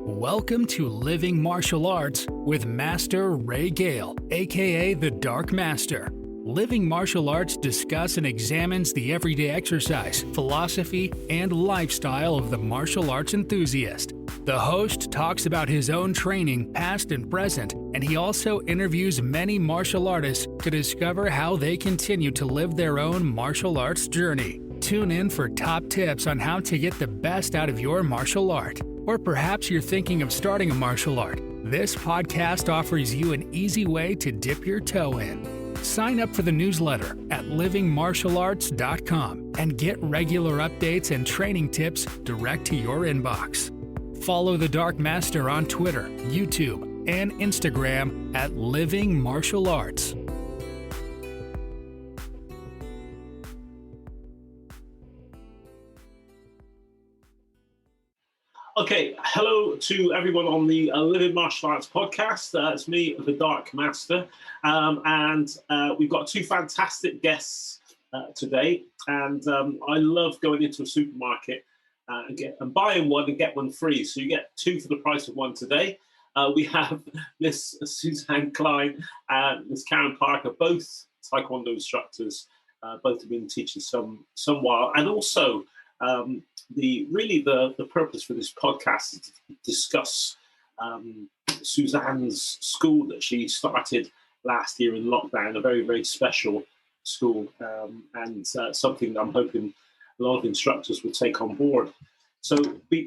Welcome to Living Martial Arts with Master Ray Gale, aka the Dark Master. Living Martial Arts discuss and examines the everyday exercise, philosophy, and lifestyle of the martial arts enthusiast. The host talks about his own training, past and present, and he also interviews many martial artists to discover how they continue to live their own martial arts journey. Tune in for top tips on how to get the best out of your martial art. Or perhaps you're thinking of starting a martial art. This podcast offers you an easy way to dip your toe in. Sign up for the newsletter at livingmartialarts.com and get regular updates and training tips direct to your inbox. Follow the Dark Master on Twitter, YouTube, and Instagram at Living Martial Arts. Okay, hello to everyone on the Living Martial Arts podcast. It's me, the Dark Master, and we've got two fantastic guests today. And I love going into a supermarket and buying one and get one free. So you get two for the price of one today. We have Miss Susanne Klein and Miss Karen Parker, both Taekwondo instructors. Both have been teaching some while, and also. The purpose for this podcast is to discuss Susanne's school that she started last year in lockdown, a very, very special school, and something that I'm hoping a lot of instructors will take on board. So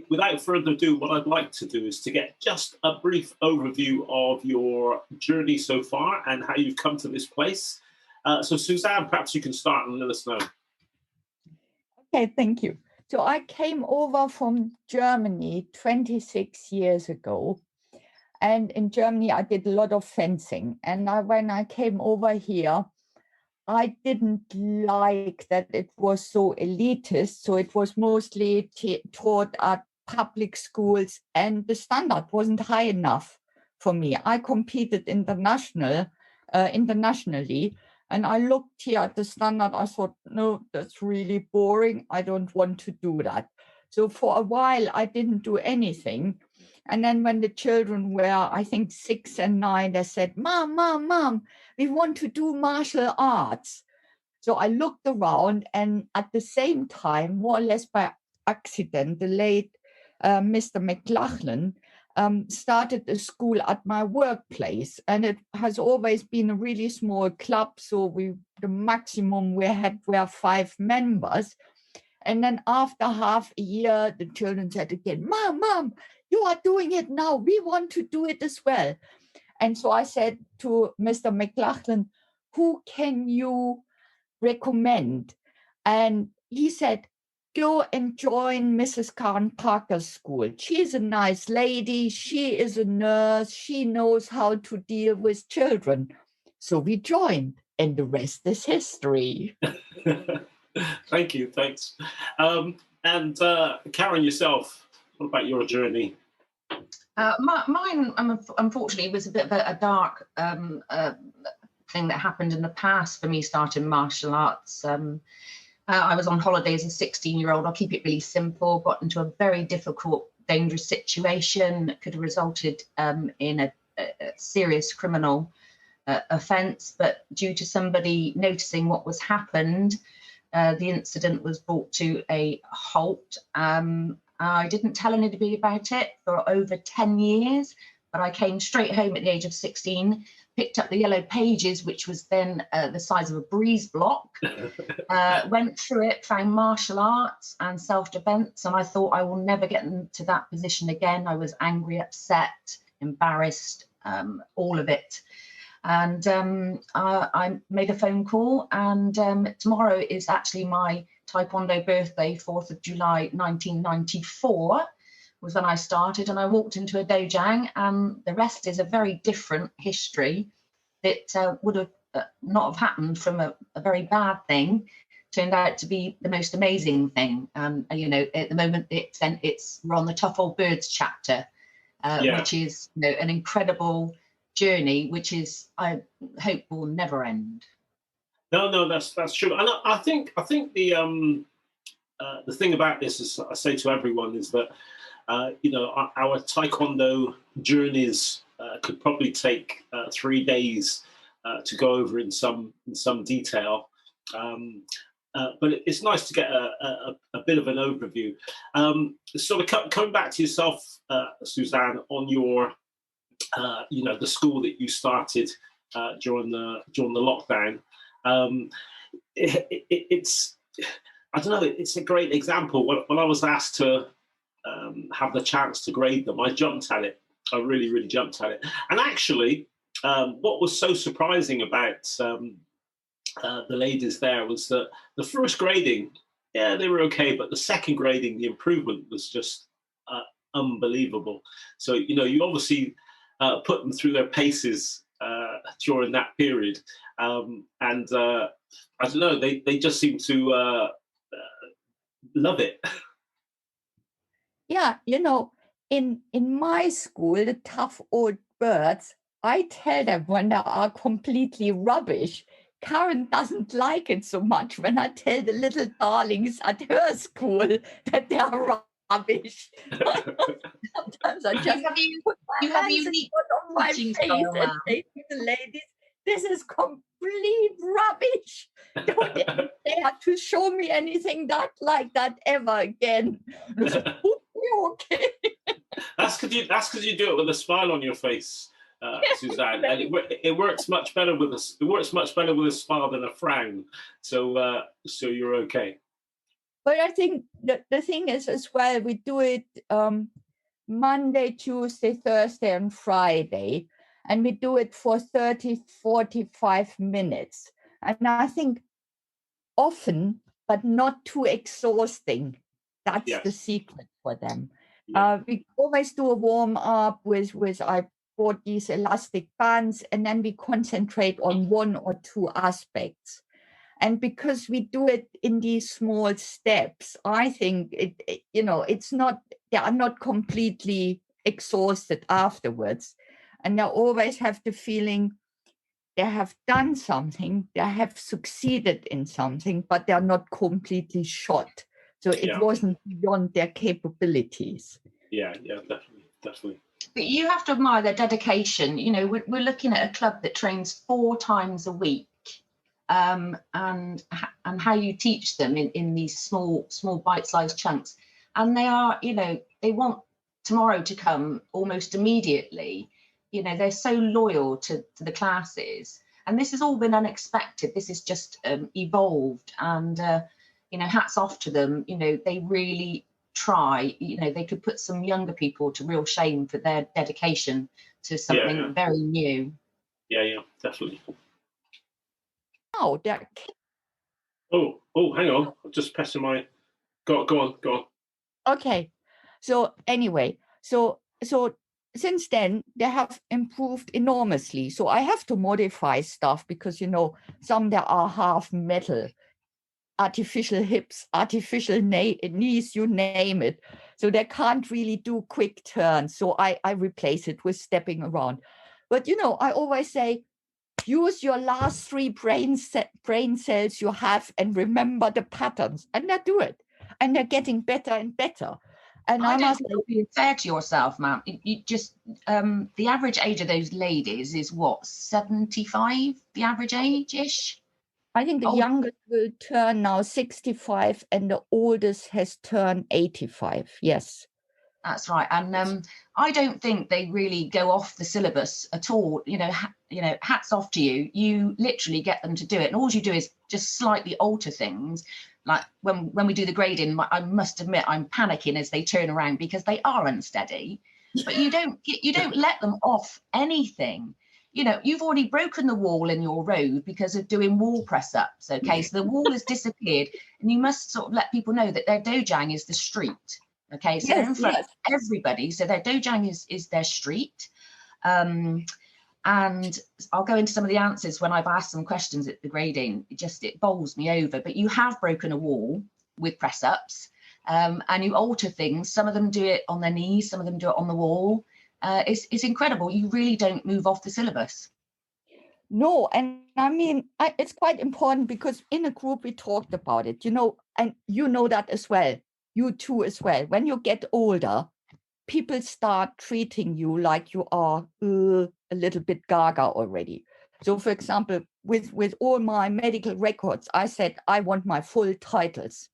without further ado, what I'd like to do is to get just a brief overview of your journey so far and how you've come to this place. So Susanne, perhaps you can start and let us know. Okay, thank you. So I came over from Germany 26 years ago. And in Germany, I did a lot of fencing. And when I came over here, I didn't like that it was so elitist. So it was mostly taught at public schools, and the standard wasn't high enough for me. I competed internationally. And I looked here at the standard. I thought, no, that's really boring. I don't want to do that. So for a while, I didn't do anything. And then when the children were, I think, 6 and 9, they said, Mom, we want to do martial arts. So I looked around, and at the same time, more or less by accident, the late Mr. McLachlan started a school at my workplace, and it has always been a really small club. So the maximum we had were 5 members. And then after half a year, the children said again, Mom, you are doing it now. We want to do it as well. And so I said to Mr. McLachlan, who can you recommend? And he said, go and join Mrs. Karen Parker's school. She's a nice lady. She is a nurse. She knows how to deal with children. So we joined, and the rest is history. Thank you. Thanks. And Karen, yourself, what about your journey? Mine, unfortunately, was a bit of a dark thing that happened in the past for me starting martial arts. I was on holiday as a 16-year-old. I'll keep it really simple. Got into a very difficult, dangerous situation that could have resulted in a serious criminal offence. But due to somebody noticing what was happened, the incident was brought to a halt. I didn't tell anybody about it for over 10 years, but I came straight home at the age of 16, picked up the Yellow Pages, which was then the size of a breeze block, went through it, found martial arts and self-defense, and I thought I will never get into that position again. I was angry, upset, embarrassed, all of it. And I made a phone call, and tomorrow is actually my Taekwondo birthday, 4th of July, 1994. Was when I started, and I walked into a dojang, and the rest is a very different history that would have not have happened from a very bad thing. Turned out to be the most amazing thing. At the moment we're on the Tough Old Birds chapter, which is an incredible journey, which is I hope will never end. No, that's true, and I think the the thing about this, as I say to everyone, is that our taekwondo journeys could probably take 3 days to go over in some detail. But it's nice to get a bit of an overview. Sort of coming back to yourself, Susanne, on your, the school that you started during the lockdown. It's I don't know. It's a great example. When I was asked to have the chance to grade them, I jumped at it. I really, really jumped at it. And actually, what was so surprising about the ladies there was that the first grading, yeah, they were okay, but the second grading, the improvement was just unbelievable. So, you obviously put them through their paces during that period. And I don't know, they just seem to love it. Yeah, in my school, the tough old birds, I tell them when they are completely rubbish. Karen doesn't like it so much when I tell the little darlings at her school that they are rubbish. Sometimes I just put my hands on my face and say to the ladies, this is complete rubbish. Don't ever dare to show me anything like that ever again. Okay. That's because you do it with a smile on your face, Susanne, and it works much better with a smile than a frown. So you're okay. But I think the thing is as well, we do it Monday, Tuesday, Thursday, and Friday, and we do it for 30, 45 minutes. And I think often, but not too exhausting. That's the secret for them. Yeah. We always do a warm up with I bought these elastic bands, and then we concentrate on one or two aspects. And because we do it in these small steps, I think it's not, they are not completely exhausted afterwards. And they always have the feeling they have done something, they have succeeded in something, but they're not completely shot. So it wasn't beyond their capabilities. Yeah, definitely. But you have to admire their dedication. We're looking at a club that trains 4 times a week, and how you teach them in these small bite-sized chunks. And they are, they want tomorrow to come almost immediately. They're so loyal to the classes. And this has all been unexpected. This is just evolved. And, hats off to them. They really try. They could put some younger people to real shame for their dedication to something very new. Yeah, definitely. Oh, hang on. I'm just pressing my... Go on. Okay. So anyway, so since then, they have improved enormously. So I have to modify stuff because, some that are half metal, artificial hips, artificial knees, you name it. So they can't really do quick turns. So I replace it with stepping around. But, I always say, use your last 3 brain cells you have and remember the patterns. And they do it. And they're getting better and better. And I don't think you're being fair to yourself, ma'am. You just the average age of those ladies is what, 75? The average age-ish? I think the youngest will turn now 65, and the oldest has turned 85. Yes, that's right. And I don't think they really go off the syllabus at all. Hats off to you. You literally get them to do it, and all you do is just slightly alter things. Like when we do the grading, I must admit I'm panicking as they turn around because they are unsteady. But you don't let them off anything. You've already broken the wall in your road because of doing wall press ups. Okay, so the wall has disappeared, and you must sort of let people know that their dojang is the street. Okay, so they're in front of everybody. So their dojang is their street. And I'll go into some of the answers when I've asked some questions at the grading. It bowls me over. But you have broken a wall with press ups, and you alter things. Some of them do it on their knees, some of them do it on the wall. It's incredible. You really don't move off the syllabus. No, and I mean, it's quite important because in a group we talked about it. and you know that as well. You too as well. When you get older, people start treating you like you are a little bit gaga already. So, for example, with all my medical records, I said I want my full titles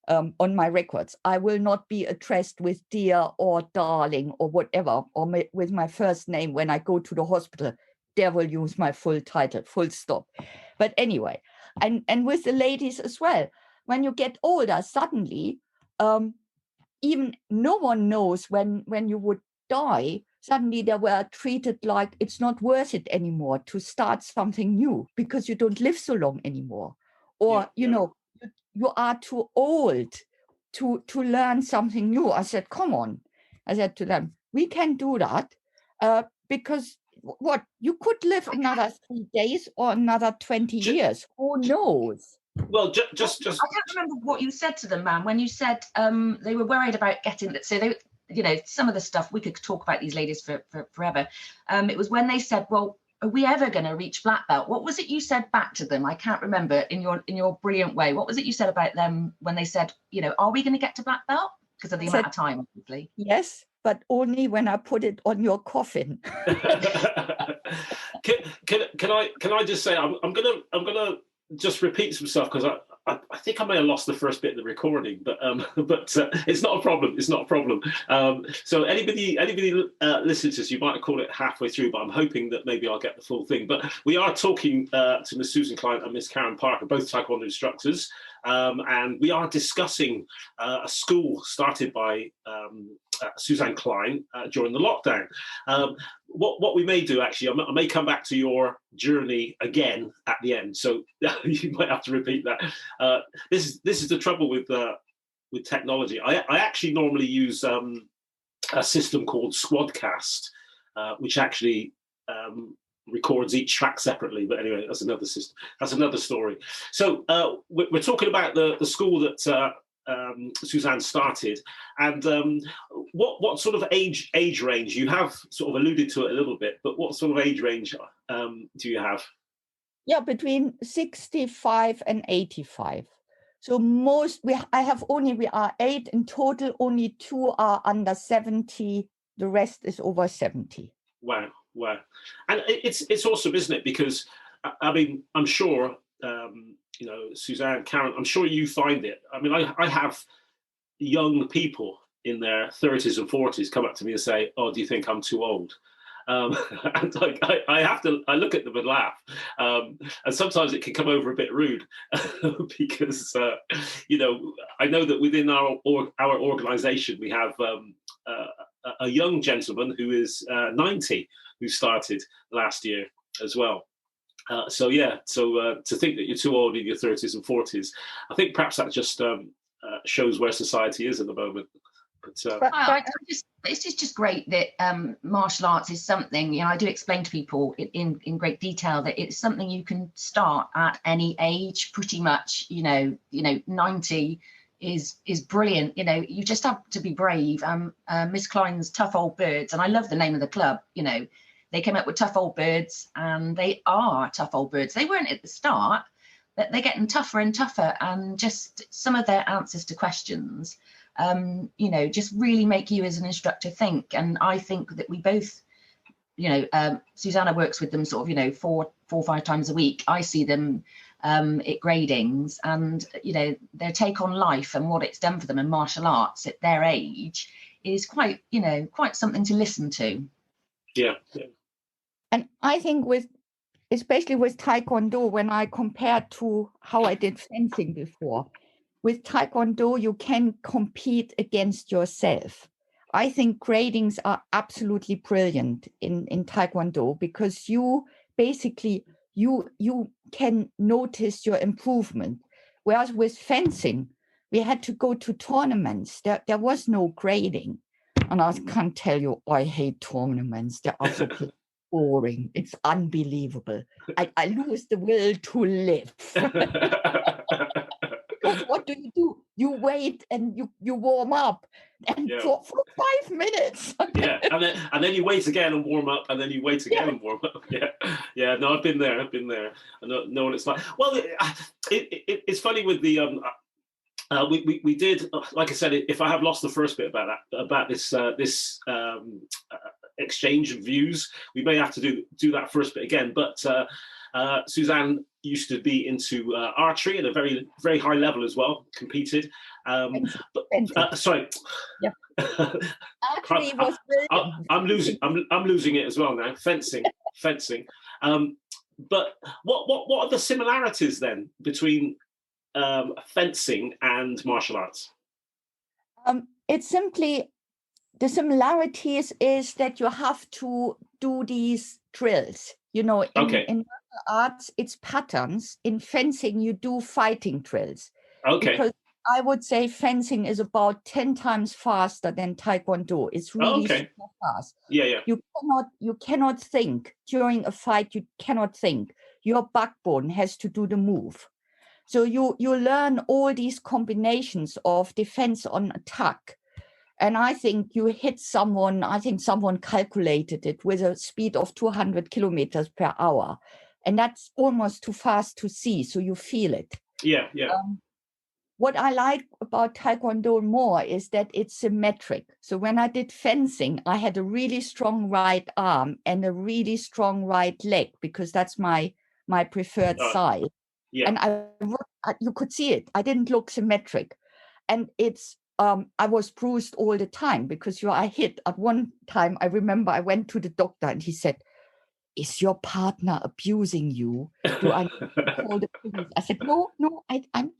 on my records. I will not be addressed with dear or darling or whatever, or with my first name when I go to the hospital. There will use my full title, full stop. But anyway, and with the ladies as well. When you get older, suddenly, even no one knows when you would die. Suddenly they were treated like it's not worth it anymore to start something new because you don't live so long anymore, or you know, you are too old to learn something new. I said, come on. I said to them, we can do that because what, you could live another 3 days or another 20 years. Who knows? Well, just I can't remember what you said to them, ma'am, when you said they were worried about getting that. So they, you know, some of the stuff, we could talk about these ladies for forever. It was when they said, well, are we ever going to reach black belt? What was it you said back to them? I can't remember, in your brilliant way. What was it you said about them when they said, you know, are we going to get to black belt? Because of the amount of time, obviously. Yes, but only when I put it on your coffin. Can I just say I'm gonna just repeat some stuff, because I think I may have lost the first bit of the recording, but it's not a problem. It's not a problem. So anybody listening to this, you might have called it halfway through, but I'm hoping that maybe I'll get the full thing. But we are talking to Miss Susanne Klein and Miss Karen Parker, both Taekwondo instructors, and we are discussing a school started by Susanne Klein during the lockdown. What we may do, actually, I may come back to your journey again at the end, so you might have to repeat that. This is the trouble with technology. I actually normally use a system called Squadcast, which actually records each track separately. But anyway, that's another system. That's another story. So we're talking about the school that Susanne started, and what sort of age range, you have sort of alluded to it a little bit, but what sort of age range do you have? Yeah, between 65 and 85. So we are 8 in total, only 2 are under 70, the rest is over 70. Wow. And it's awesome, isn't it? Because I mean, I'm sure you know, Susanne, Karen, I'm sure you find it. I mean, I have young people in their 30s and 40s come up to me and say, oh, do you think I'm too old? And I look at them and laugh. And sometimes it can come over a bit rude because, you know, I know that within our organization, we have a young gentleman who is 90, who started last year as well. So to think that you're too old in your 30s and 40s, I think perhaps that just shows where society is at the moment. But it's just great that martial arts is something, you know, I do explain to people in great detail that it's something you can start at any age, pretty much. You know, 90 is brilliant. You know, you just have to be brave. Miss Klein's Tough Old Birds, and I love the name of the club. You know, they came up with Tough Old Birds, and they are tough old birds. They weren't at the start, but they're getting tougher and tougher, and just some of their answers to questions, you know, just really make you as an instructor think. And I think that we both, you know, Susanna works with them sort of, you know, 4 or 5 times a week. I see them at gradings, and, you know, their take on life and what it's done for them in martial arts at their age is quite, you know, quite something to listen to. Yeah. And I think especially with Taekwondo, when I compare to how I did fencing before, with Taekwondo, you can compete against yourself. I think gradings are absolutely brilliant in Taekwondo, because you basically, you can notice your improvement. Whereas with fencing, we had to go to tournaments. There was no grading. And I can't tell you, I hate tournaments. They are so boring. It's unbelievable. I lose the will to live. Because what do? You wait and you warm up, and for 5 minutes. Yeah, and then you wait again and warm up, and then you wait again and warm up. Yeah. No, I've been there. I know what it's like. Well, it's funny with the we did, like I said, if I have lost the first bit about this exchange of views, we may have to do that first bit again. But Susanne used to be into archery at a very, very high level as well, competed. Sorry. Yeah. Archery was I'm losing it as well now. Fencing. But what are the similarities then between fencing and martial arts? It's simply, the similarities is that you have to do these drills. In martial arts, it's patterns. In fencing, you do fighting drills. Okay. Because I would say fencing is about 10 times faster than Taekwondo. It's really super fast. Yeah. You cannot think during a fight. You cannot think. Your backbone has to do the move. So you learn all these combinations of defense on attack. And I think you hit someone, I think someone calculated it with a speed of 200 kilometers per hour. And that's almost too fast to see, so you feel it. Yeah. What I like about Taekwondo more is that it's symmetric. So when I did fencing, I had a really strong right arm and a really strong right leg, because that's my preferred side. Yeah. And you could see it. I didn't look symmetric. And it's, I was bruised all the time because I hit. At one time, I remember I went to the doctor and he said, "Is your partner abusing you? Do I need to call the police?" I said, no,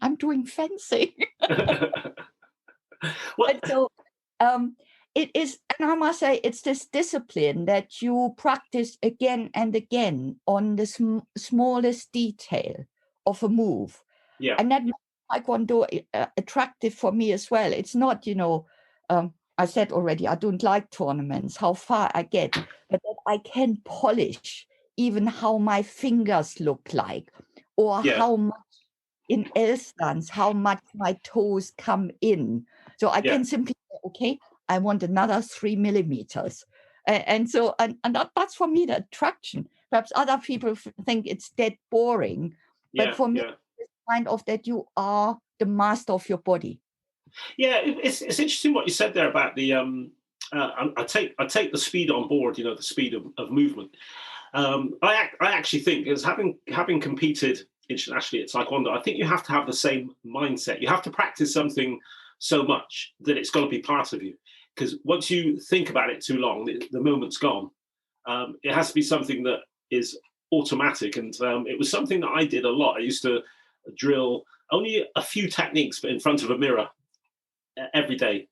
I'm doing fencing. And so it is, and I must say, it's this discipline that you practice again and again on the smallest detail of a move. Yeah. And that makes Taekwondo attractive for me as well. It's not, I said already, I don't like tournaments, how far I get, but that I can polish even how my fingers look like, or how much in L stance, how much my toes come in. So I can simply say, okay, I want another 3 millimeters. And that's for me the attraction. Perhaps other people think it's dead boring, but for me, it's kind of that you are the master of your body. Yeah, it's interesting what you said there about the. I take the speed on board. The speed of movement. I actually think, as having competed internationally at Taekwondo, I think you have to have the same mindset. You have to practice something so much that it's got to be part of you. Because once you think about it too long, the moment's gone. It has to be something that is automatic, and it was something that I did a lot. I used to drill only a few techniques, but in front of a mirror every day,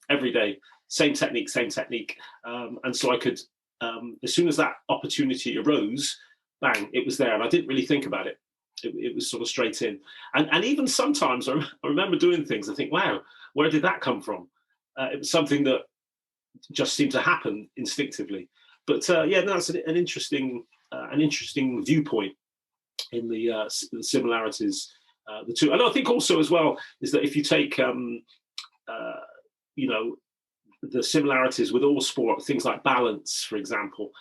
same technique. And so I could, as soon as that opportunity arose, bang, it was there. And I didn't really think about it. It was sort of straight in. And even sometimes I remember doing things, I think, wow, where did that come from? It was something that just seemed to happen instinctively. But that's an interesting viewpoint in the similarities, the two. And I think also as well is that if you take, the similarities with all sport, things like balance, for example,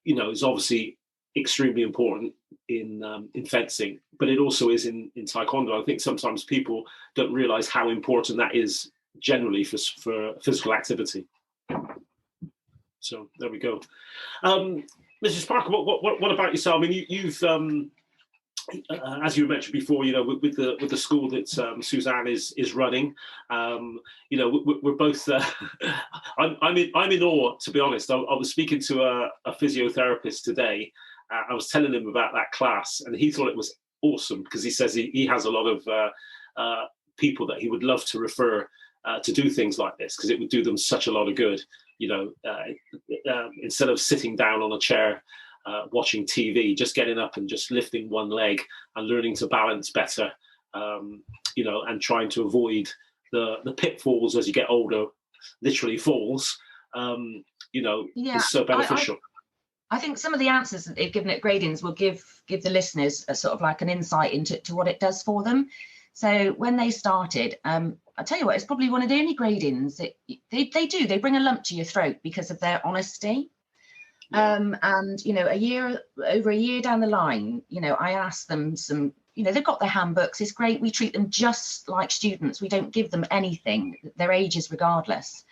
is obviously extremely important in fencing, but it also is in Taekwondo. I think sometimes people don't realize how important that is generally for physical activity. So there we go. Mrs. Parker, what about yourself? I mean, you've as you mentioned before, with the school that Susanne is running, we're both. I'm in awe, to be honest. I was speaking to a physiotherapist today. I was telling him about that class, and he thought it was awesome because he says he has a lot of people that he would love to refer to do things like this because it would do them such a lot of good. Instead of sitting down on a chair. Watching TV, just getting up and just lifting one leg and learning to balance better, and trying to avoid the pitfalls as you get older, literally falls, is so beneficial. I think some of the answers that they've given at gradings will give the listeners a sort of like an insight into what it does for them. So when they started, I'll tell you what, it's probably one of the only gradings that they bring a lump to your throat because of their honesty. And over a year down the line, I asked them some they've got their handbooks. It's great. We treat them just like students. We don't give them anything, their ages regardless.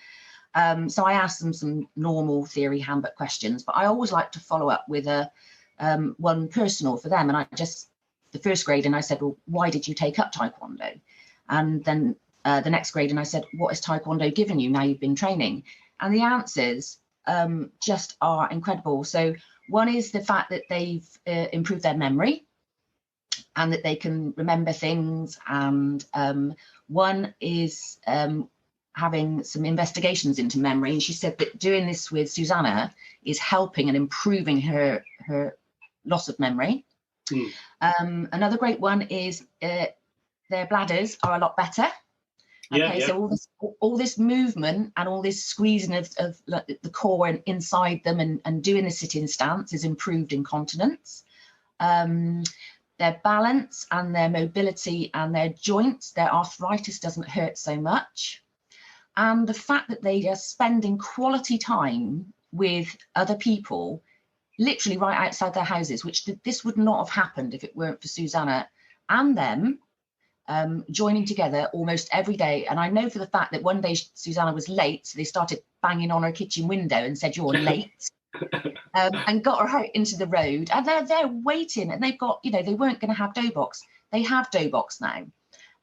So I ask them some normal theory handbook questions, but I always like to follow up with one personal for them. And the first grade, and I said, well, why did you take up Taekwondo? And then the next grade, and I said, what has Taekwondo given you now you've been training? And the answers just are incredible. So one is the fact that they've improved their memory and that they can remember things. And one is having some investigations into memory. And she said that doing this with Susanna is helping and improving her loss of memory. Another great one is their bladders are a lot better. Okay, so all this movement and all this squeezing of the core and inside them and doing the sit-in stance is improved incontinence. Their balance and their mobility and their joints, their arthritis doesn't hurt so much. And the fact that they are spending quality time with other people, literally right outside their houses, which this would not have happened if it weren't for Susanna and them joining together almost every day. And I know for the fact that one day Susanna was late, so they started banging on her kitchen window and said, you're late, and got her out into the road. And they're waiting, and they've got, they weren't going to have dough box. They have dough box now.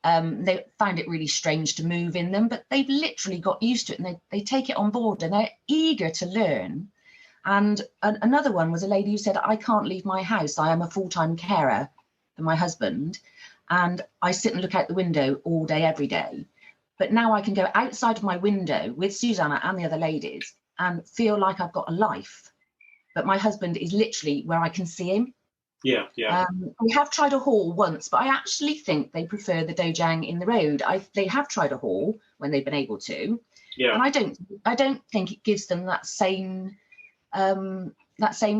They found it really strange to move in them, but they've literally got used to it, and they take it on board, and they're eager to learn. And another one was a lady who said, I can't leave my house. I am a full-time carer for my husband, and I sit and look out the window all day, every day. But now I can go outside of my window with Susanna and the other ladies and feel like I've got a life. But my husband is literally where I can see him. Yeah. We have tried a hall once, but I actually think they prefer the dojang in the road. They have tried a hall when they've been able to. Yeah. And I don't think it gives them that same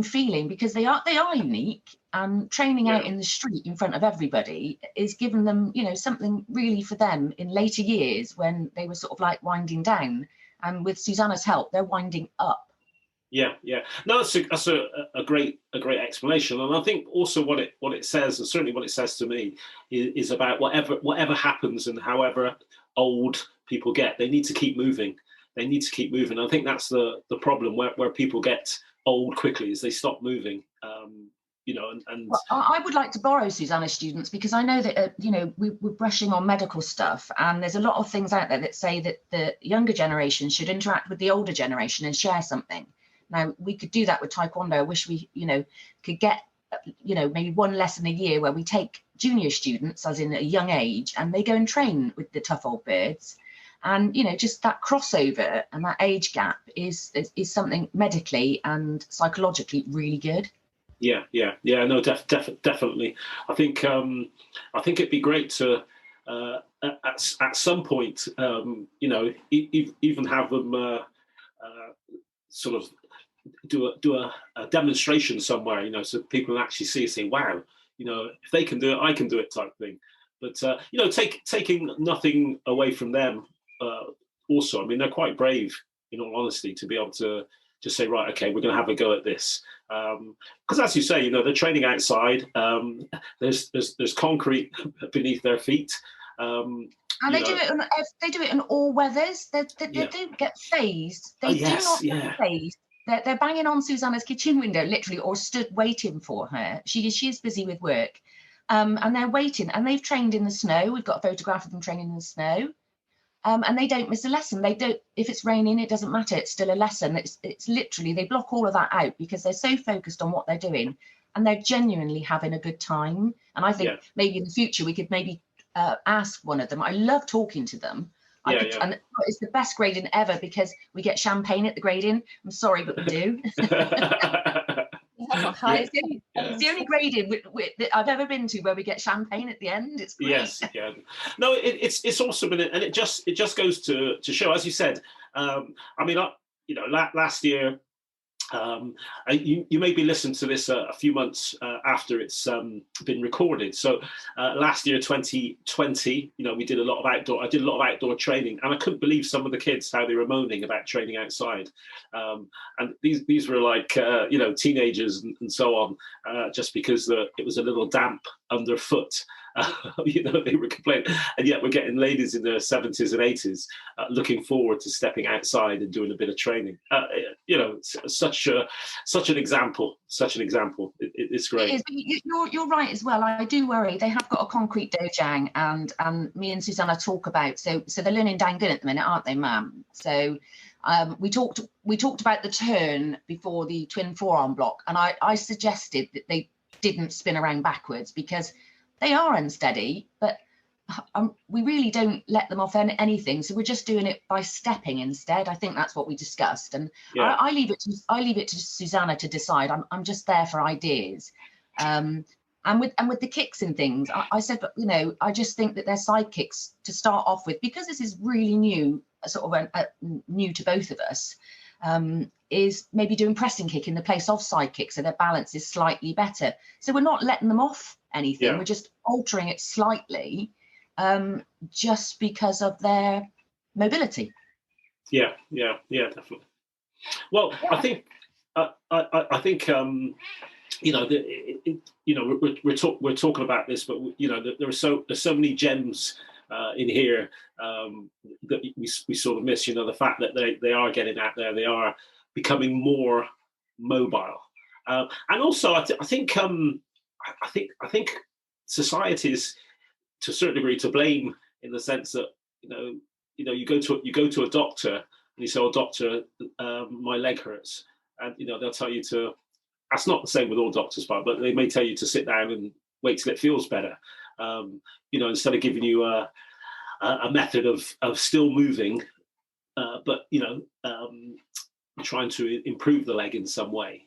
feeling, because they are unique, and training out in the street in front of everybody is giving them, something really for them in later years when they were sort of like winding down. And with Susanna's help, they're winding up. Yeah. No, that's a great explanation, and I think also what it says, and certainly what it says to me, is about whatever happens and however old people get, they need to keep moving. They need to keep moving. I think that's the problem where people get old quickly, is they stop moving. And well, I would like to borrow Susanna's students, because I know that we're brushing on medical stuff, and there's a lot of things out there that say that the younger generation should interact with the older generation and share something. Now, we could do that with Taekwondo. I wish we, could get, maybe one lesson a year where we take junior students, as in a young age, and they go and train with the tough old birds. And, just that crossover and that age gap is something medically and psychologically really good. Yeah. No, definitely. I think it'd be great to, at some point, even have them sort of do a demonstration somewhere, so people can actually see and say, wow, if they can do it, I can do it, type thing. But taking nothing away from them. Also, I mean, they're quite brave, in all honesty, to be able to just say, right, okay, we're going to have a go at this. Because as you say, they're training outside. There's concrete beneath their feet. And they do it in all weathers. They don't get phased. They do not get phased. They're banging on Susanna's kitchen window, literally, or stood waiting for her. She is busy with work, and they're waiting. And they've trained in the snow. We've got a photograph of them training in the snow. And they don't miss a lesson. They don't. If it's raining, it doesn't matter. It's still a lesson. It's literally, they block all of that out because they're so focused on what they're doing, and they're genuinely having a good time. And I think maybe in the future we could maybe ask one of them. I love talking to them. And it's the best grading ever, because we get champagne at the grading. I'm sorry, but we do. It's the only grading that I've ever been to where we get champagne at the end. It's great. Yes, yeah. No, it's awesome, and it just goes to show, as you said. I mean, last year You maybe listened to this a few months after it's been recorded. So last year, 2020, we did a lot of outdoor. I did a lot of outdoor training, and I couldn't believe some of the kids how they were moaning about training outside. And these were like teenagers and so on, just because it was a little damp underfoot. They were complaining, and yet we're getting ladies in their 70s and 80s looking forward to stepping outside and doing a bit of training. Such an example. It's great. It is, you're right as well. I do worry. They have got a concrete dojang, and me and Susanna talk about. So they're learning Dangun at the minute, aren't they, ma'am? So we talked about the turn before the twin forearm block, and I suggested that they didn't spin around backwards because they are unsteady, but we really don't let them off anything. So we're just doing it by stepping instead. I think that's what we discussed, and yeah. I leave it to Susanna to decide. I'm just there for ideas, and with the kicks and things. I said, but I just think that they're side kicks to start off with, because this is really new, sort of new to both of us. Is maybe doing pressing kick in the place of side kick, so their balance is slightly better. So we're not letting them off anything. Yeah. We're just altering it slightly, just because of their mobility. Yeah, definitely. Well, yeah. I think we're talking about this, but there's so many gems in here that we sort of miss. The fact that they are getting out there, they are becoming more mobile, and also I think society is to a certain degree to blame, in the sense that you go to a doctor and you say, "Oh, doctor, my leg hurts," and they'll tell you to. That's not the same with all doctors, but they may tell you to sit down and wait till it feels better. Instead of giving you a method of still moving, but trying to improve the leg in some way.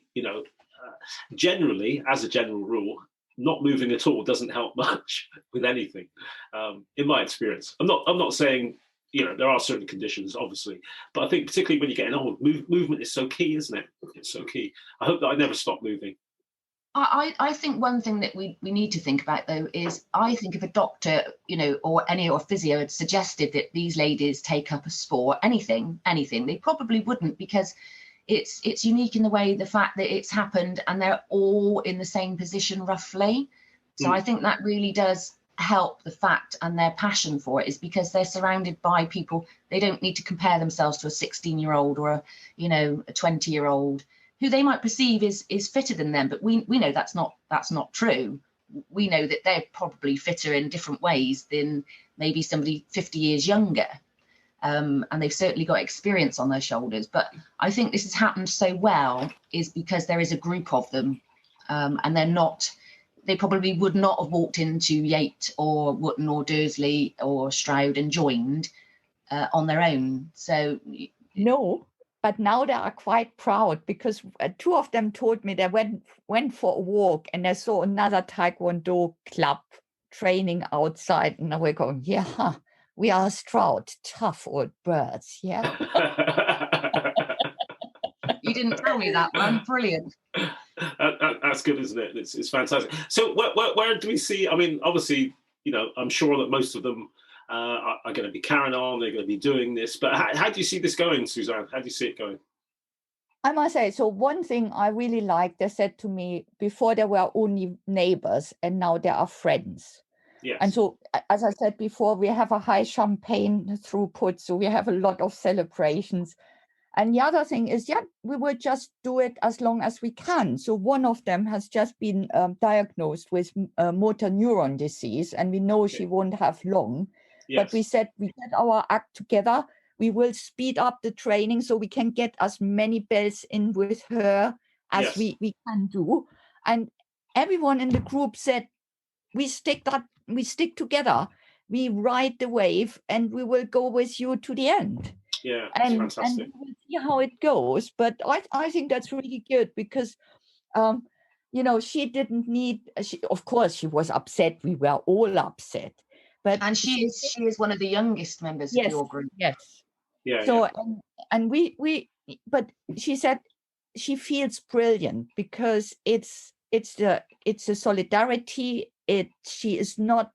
Generally, as a general rule, not moving at all doesn't help much with anything, in my experience. I'm not saying there are certain conditions, obviously, but I think particularly when you're getting old, movement is so key, isn't it? It's so key. I hope that I never stop moving. I think one thing that we need to think about, though, is I think if a doctor, or physio had suggested that these ladies take up a sport, anything, they probably wouldn't, because it's unique in the fact that it's happened and they're all in the same position roughly. So I think that really does help the fact, and their passion for it is because they're surrounded by people. They don't need to compare themselves to a 16-year-old or a 20-year-old who they might perceive is fitter than them, but we know that's not true. We know that they're probably fitter in different ways than maybe somebody 50 years younger, and they've certainly got experience on their shoulders. But I think this has happened so well is because there is a group of them, and they probably would not have walked into Yate or Wootton or Dursley or Stroud and joined on their own. So no. But now they are quite proud, because two of them told me they went for a walk and they saw another Taekwondo club training outside, and they were going, "Yeah, we are Stroud, tough old birds." Yeah. You didn't tell me that one. Brilliant. That's good, isn't it? It's fantastic. So where do we see? I mean, obviously, I'm sure that most of them are going to be carrying on. They're going to be doing this. But how do you see this going, Susanne? How do you see it going? I must say, so one thing I really liked, they said to me, before they were only neighbors and now they are friends. Yes. And so, as I said before, we have a high champagne throughput, so we have a lot of celebrations. And the other thing is, we will just do it as long as we can. So one of them has just been diagnosed with motor neuron disease, and we know she won't have long. Yes. But we said we get our act together. We will speed up the training so we can get as many bells in with her as we can do. And everyone in the group said, we stick together. We ride the wave and we will go with you to the end. Yeah, that's fantastic. And we'll see how it goes. But I think that's really good because, she didn't need, of course, she was upset. We were all upset. And she is one of the youngest members of your group. Yes. Yeah. So, and we, but she said she feels brilliant because it's a solidarity. She is not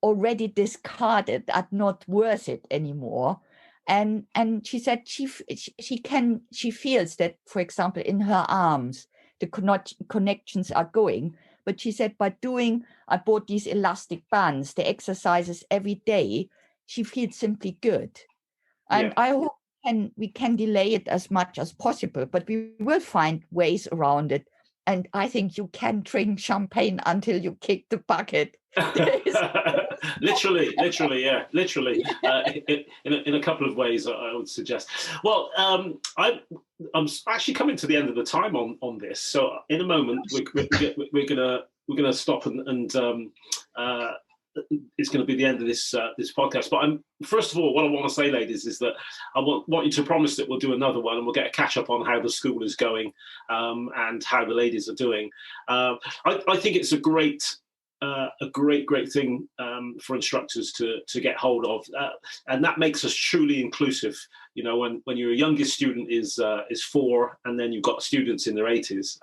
already discarded and not worth it anymore. And she said she feels that, for example, in her arms, the connections are going. But she said I bought these elastic bands, the exercises every day, she feels simply good. And I hope we can delay it as much as possible, but we will find ways around it. And I think you can drink champagne until you kick the bucket. literally, yeah, literally. In a couple of ways, I would suggest. Well, I'm actually coming to the end of the time on this. So in a moment, we're gonna stop and it's going to be the end of this podcast. But first of all, what I want to say, ladies, is that I want you to promise that we'll do another one and we'll get a catch up on how the school is going and how the ladies are doing. I think it's a great thing for instructors to get hold of, and that makes us truly inclusive. You know, when your youngest student is 4, and then you've got students in their 80s,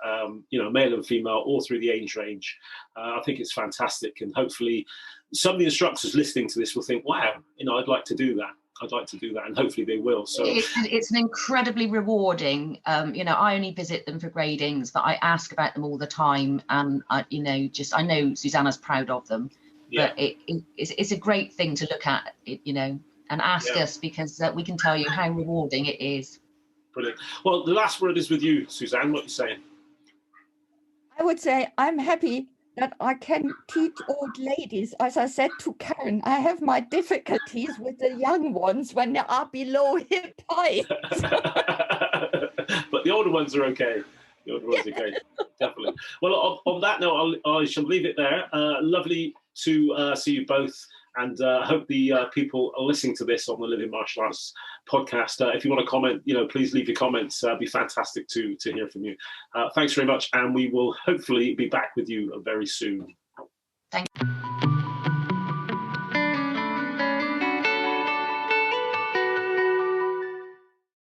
you know, male and female, all through the age range. I think it's fantastic, and hopefully some of the instructors listening to this will think, wow, you know, I'd like to do that, and hopefully they will. So it's an incredibly rewarding, you know, I only visit them for gradings, but I ask about them all the time, and I know Susanna's proud of them. But it's a great thing to look at, you know, and ask us, because we can tell you how rewarding it is. Brilliant. Well, the last word is with you, Susanne. What are you saying? I would say I'm happy that I can teach old ladies. As I said to Karen, I have my difficulties with the young ones when they are below hip height. But the older ones are okay. Okay, definitely. Well, on that note, I shall leave it there. Lovely to see you both, and I hope the people are listening to this on the Living Martial Arts podcast. If you want to comment, you know, please leave your comments. It'd be fantastic to hear from you. Thanks very much, and we will hopefully be back with you very soon. Thank you.